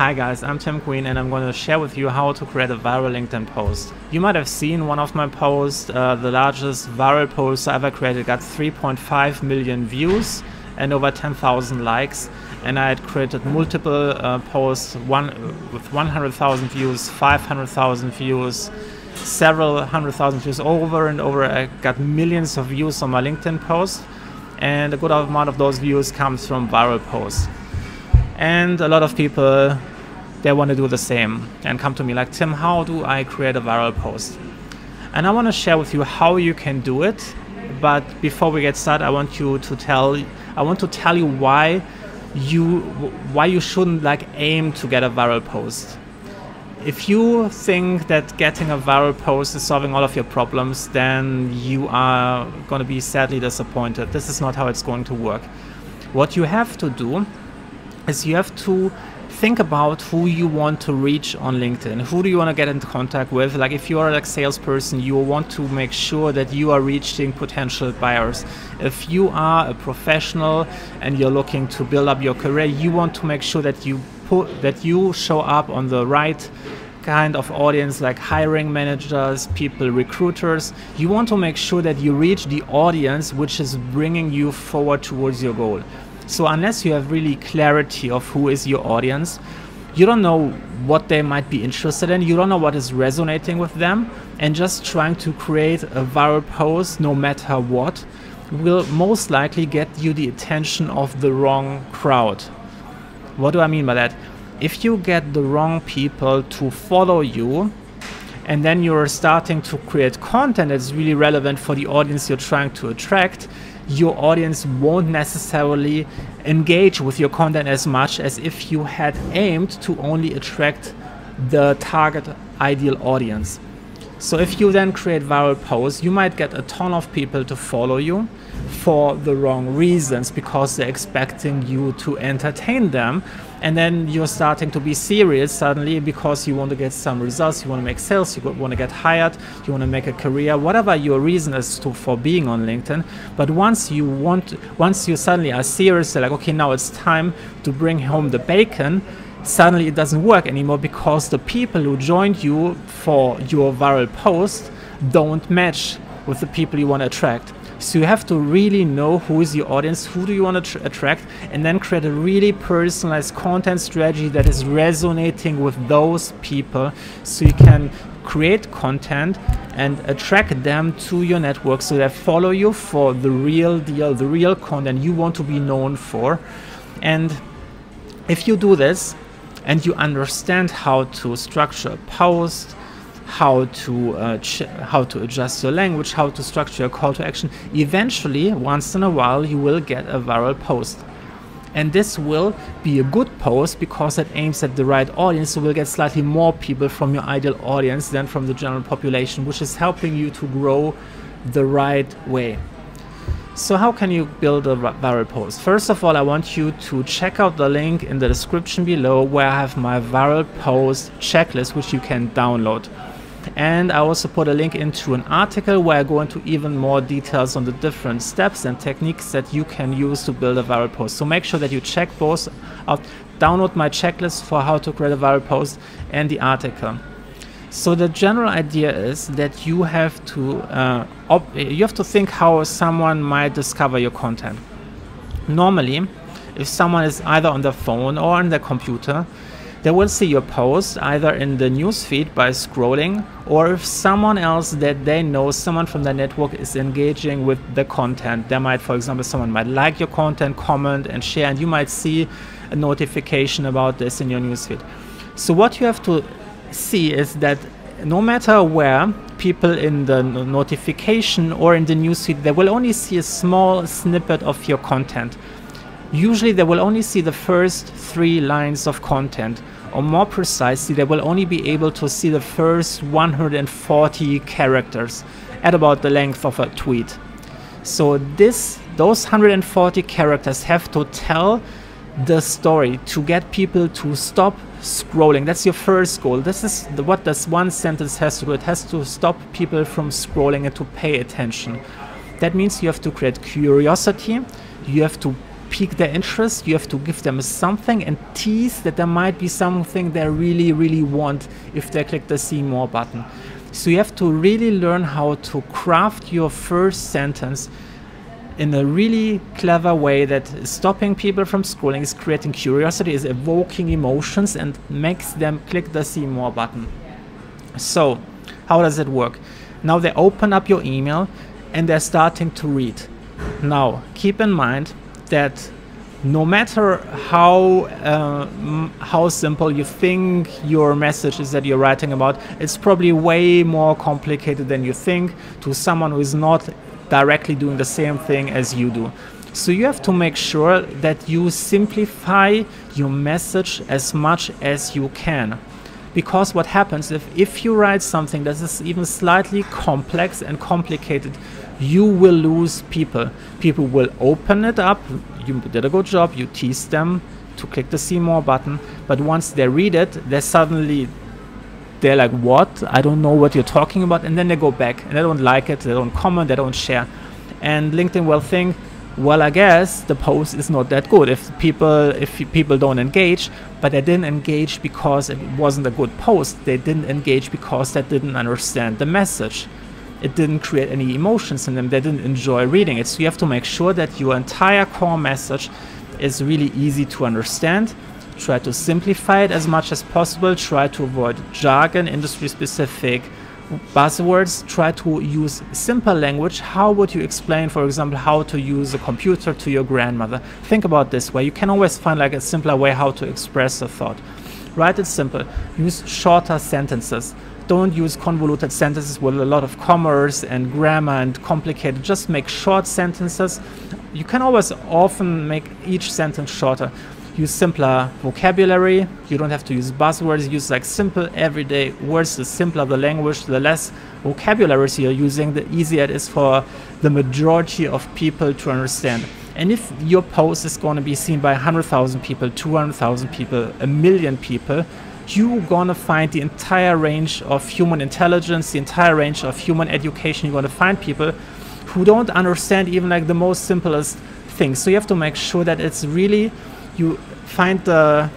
Hi guys, I'm Tim Queen and I'm going to share with you how to create a viral LinkedIn post. You might have seen one of my posts, the largest viral post I ever created got 3.5 million views and over 10,000 likes, and I had created multiple posts, one with 100,000 views, 500,000 views, several 100,000 views over and over. I got millions of views on my LinkedIn post, and a good amount of those views comes from viral posts. And a lot of people, they want to do the same and come to me like, Tim, how do I create a viral post? And I want to share with you how you can do it. But before we get started, I want to tell you why you shouldn't aim to get a viral post. If you think that getting a viral post is solving all of your problems, then you are going to be sadly disappointed. This is not how it's going to work. What you have to do is you have to think about who you want to reach on LinkedIn. Who do you want to get into contact with? Like if you are a salesperson, you want to make sure that you are reaching potential buyers. If you are a professional and you're looking to build up your career, you want to make sure that you show up on the right kind of audience, like hiring managers, people, recruiters. You want to make sure that you reach the audience which is bringing you forward towards your goal. So unless you have really clarity of who is your audience, you don't know what they might be interested in, you don't know what is resonating with them, and just trying to create a viral post no matter what will most likely get you the attention of the wrong crowd. What do I mean by that? If you get the wrong people to follow you, and then you're starting to create content that's really relevant for the audience you're trying to attract, your audience won't necessarily engage with your content as much as if you had aimed to only attract the target ideal audience. So if you then create viral posts, you might get a ton of people to follow you for the wrong reasons, because they're expecting you to entertain them, and then you're starting to be serious suddenly because you want to get some results, you want to make sales, you want to get hired, you want to make a career, whatever your reason is for being on LinkedIn. But once you suddenly are serious, like, okay, now it's time to bring home the bacon, suddenly it doesn't work anymore, because the people who joined you for your viral post don't match with the people you want to attract. So you have to really know who is your audience, who do you want to attract, and then create a really personalized content strategy that is resonating with those people, so you can create content and attract them to your network so they follow you for the real deal, the real content you want to be known for. And if you do this and you understand how to structure a post, how to adjust your language, how to structure a call to action, eventually, once in a while, you will get a viral post. And this will be a good post because it aims at the right audience, so we'll get slightly more people from your ideal audience than from the general population, which is helping you to grow the right way. So how can you build a viral post? First of all, I want you to check out the link in the description below where I have my viral post checklist, which you can download. And I also put a link into an article where I go into even more details on the different steps and techniques that you can use to build a viral post. So make sure that you check both out. Download my checklist for how to create a viral post and the article. So the general idea is that you have to think how someone might discover your content. Normally, if someone is either on their phone or on their computer, they will see your post either in the newsfeed by scrolling, or if someone else that they know, someone from their network, is engaging with the content. They might, for example, someone might like your content, comment and share, and you might see a notification about this in your newsfeed. So what you have to see is that no matter where, people in the notification or in the newsfeed, they will only see a small snippet of your content. Usually they will only see the first 3 lines of content, or more precisely, they will only be able to see the first 140 characters at about the length of a tweet. So those 140 characters have to tell the story to get people to stop scrolling. That's your first goal. This is what this one sentence has to do. It has to stop people from scrolling and to pay attention. That means you have to create curiosity, you have to pique their interest. You have to give them something and tease that there might be something they really, really want if they click the see more button. So you have to really learn how to craft your first sentence in a really clever way that is stopping people from scrolling, is creating curiosity, is evoking emotions, and makes them click the see more button. So how does it work? Now they open up your email and they're starting to read. Now keep in mind that no matter how simple you think your message is that you're writing about, it's probably way more complicated than you think to someone who is not directly doing the same thing as you do. So you have to make sure that you simplify your message as much as you can. Because what happens if you write something that is even slightly complex and complicated, you will lose people. People will open it up. You did a good job. You tease them to click the see more button. But once they read it, they're like, what? I don't know what you're talking about. And then they go back and they don't like it. They don't comment. They don't share. And LinkedIn will think, well, I guess the post is not that good if people don't engage. But they didn't engage because it wasn't a good post. They didn't engage because they didn't understand the message. It didn't create any emotions in them. They didn't enjoy reading it. So you have to make sure that your entire core message is really easy to understand. Try to simplify it as much as possible. Try to avoid jargon, industry-specific buzzwords. Try to use simple language. How would you explain, for example, how to use a computer to your grandmother? Think about this way. You can always find like a simpler way how to express a thought. Write it simple. Use shorter sentences. Don't use convoluted sentences with a lot of commas and grammar and complicated. Just make short sentences. You can always often make each sentence shorter. Use simpler vocabulary. You don't have to use buzzwords. Use like simple everyday words. The simpler the language, the less vocabulary you're using, the easier it is for the majority of people to understand. And if your post is going to be seen by 100,000 people, 200,000 people, 1,000,000 people, you're going to find the entire range of human intelligence, the entire range of human education. You're going to find people who don't understand even like the most simplest things. So you have to make sure that it's really, you find the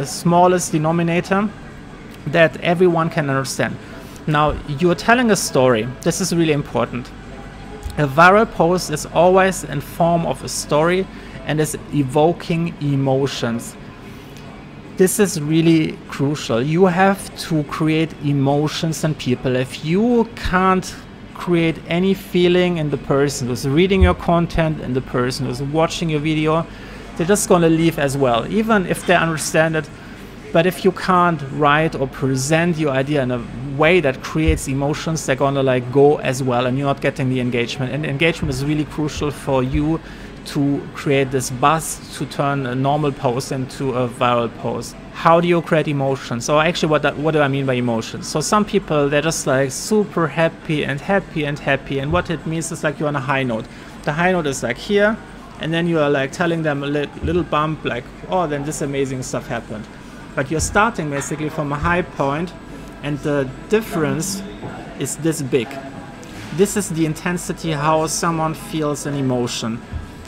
smallest denominator that everyone can understand. Now, you're telling a story. This is really important. A viral post is always in form of a story and is evoking emotions. This is really crucial. You have to create emotions in people. If you can't create any feeling in the person who's reading your content and the person who's watching your video, they're just going to leave as well, even if they understand it. But if you can't write or present your idea in a way that creates emotions, they're going to like go as well, and you're not getting the engagement. And engagement is really crucial for you to create this buzz to turn a normal post into a viral post. How do you create emotions? Or actually, what do I mean by emotions? So some people, they're just like super happy and happy and happy. And what it means is like you're on a high note. The high note is like here. And then you are like telling them a little bump like, oh, then this amazing stuff happened. But you're starting basically from a high point, and the difference is this big. This is the intensity, how someone feels an emotion.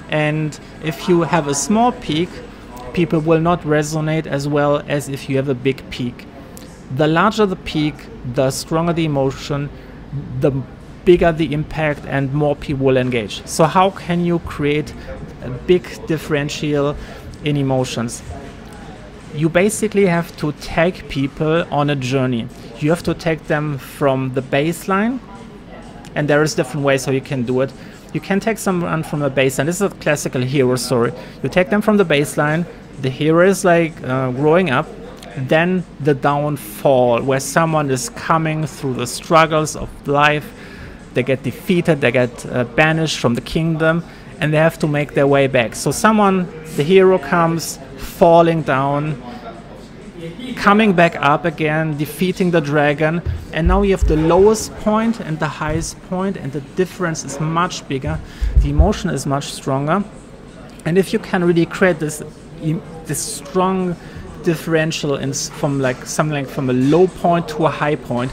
And if you have a small peak, people will not resonate as well as if you have a big peak. The larger the peak, the stronger the emotion, the bigger the impact, and more people will engage. So how can you create a big differential in emotions? You basically have to take people on a journey. You have to take them from the baseline, and there is different ways how you can do it. You can take someone from the baseline. This is a classical hero story. You take them from the baseline. The hero is like growing up. Then the downfall, where someone is coming through the struggles of life. They get defeated. They get banished from the kingdom, and they have to make their way back. So the hero comes falling down, coming back up again, defeating the dragon, and now you have the lowest point and the highest point, and the difference is much bigger. The emotion is much stronger, and if you can really create this strong differential from like something like from a low point to a high point,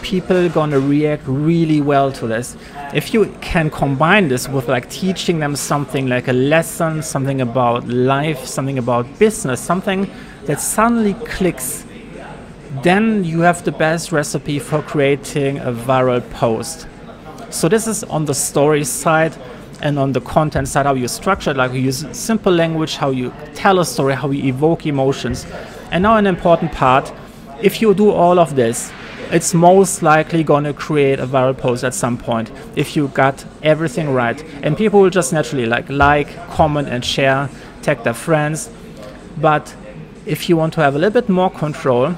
people gonna react really well to this. If you can combine this with like teaching them something like a lesson, something about life, something about business, something that suddenly clicks, then you have the best recipe for creating a viral post. So this is on the story side, and on the content side, how you structure it, like you use simple language, how you tell a story, how you evoke emotions. And now an important part, if you do all of this, it's most likely going to create a viral post at some point if you got everything right. And people will just naturally like, comment and share, tag their friends. But if you want to have a little bit more control,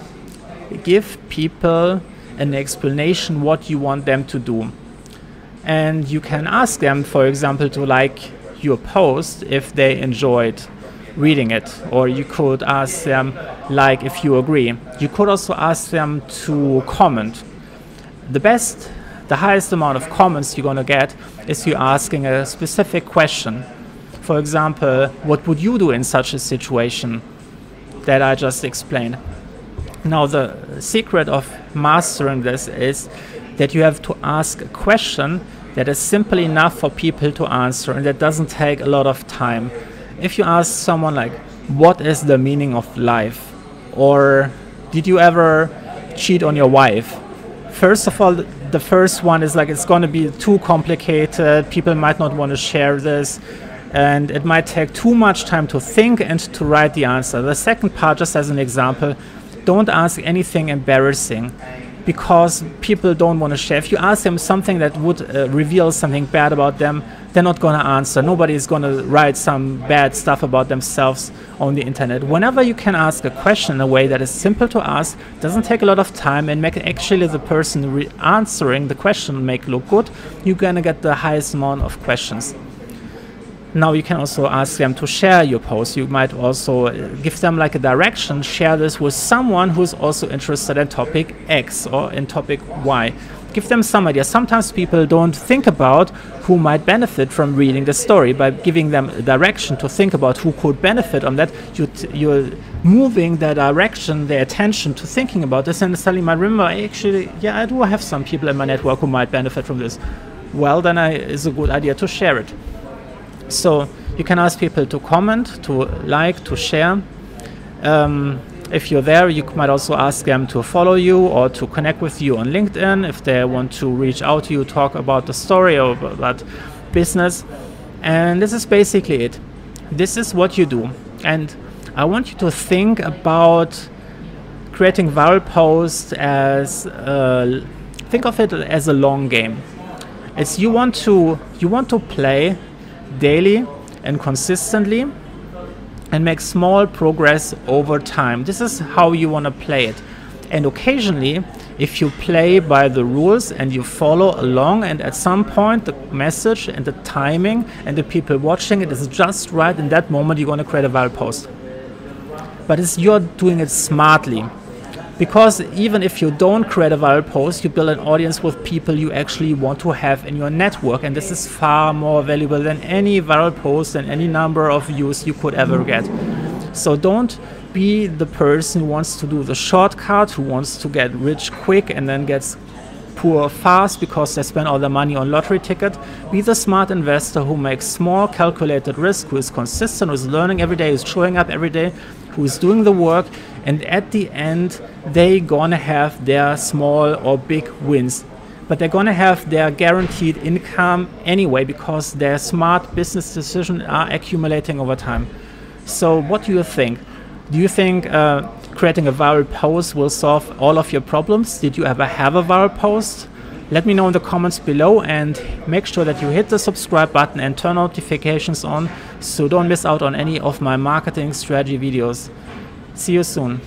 give people an explanation what you want them to do. And you can ask them, for example, to like your post if they enjoyed reading it, or you could ask them like if you agree. You could also ask them to comment. The highest amount of comments you're going to get is you asking a specific question. For example, what would you do in such a situation that I just explained? Now the secret of mastering this is that you have to ask a question that is simple enough for people to answer and that doesn't take a lot of time. If you ask someone like, what is the meaning of life? Or did you ever cheat on your wife? First of all, the first one is like, it's going to be too complicated. People might not want to share this. And it might take too much time to think and to write the answer. The second part, just as an example, don't ask anything embarrassing, because people don't want to share. If you ask them something that would reveal something bad about them, they're not going to answer. Nobody is going to write some bad stuff about themselves on the internet. Whenever you can ask a question in a way that is simple to ask, doesn't take a lot of time, and make actually the person answering the question make look good, you're going to get the highest amount of questions. Now you can also ask them to share your post. You might also give them like a direction, share this with someone who's also interested in topic X or in topic Y. Give them some idea. Sometimes people don't think about who might benefit from reading the story. By giving them a direction to think about who could benefit on that, you're moving their direction, their attention to thinking about this, and suddenly might remember, actually, yeah, I do have some people in my network who might benefit from this. Well, then it's a good idea to share it. So you can ask people to comment, to like, to share. If you're there, you might also ask them to follow you or to connect with you on LinkedIn if they want to reach out to you, talk about the story or about business. And this is basically it. This is what you do. And I want you to think about creating viral posts as, think of it as a long game. It's you want to play daily and consistently and make small progress over time. This is how you want to play it. And occasionally, if you play by the rules and you follow along, and at some point the message and the timing and the people watching it is just right, in that moment you're going to create a viral post. But you're doing it smartly. Because even if you don't create a viral post, you build an audience with people you actually want to have in your network. And this is far more valuable than any viral post and any number of views you could ever get. So don't be the person who wants to do the shortcut, who wants to get rich quick and then gets poor fast because they spend all their money on lottery ticket. Be the smart investor who makes small calculated risk, who is consistent, who is learning every day, who is showing up every day, who is doing the work, and at the end they gonna have their small or big wins. But they're gonna have their guaranteed income anyway because their smart business decisions are accumulating over time. So what do you think? Do you think creating a viral post will solve all of your problems? Did you ever have a viral post? Let me know in the comments below, and make sure that you hit the subscribe button and turn notifications on so don't miss out on any of my marketing strategy videos. See you soon.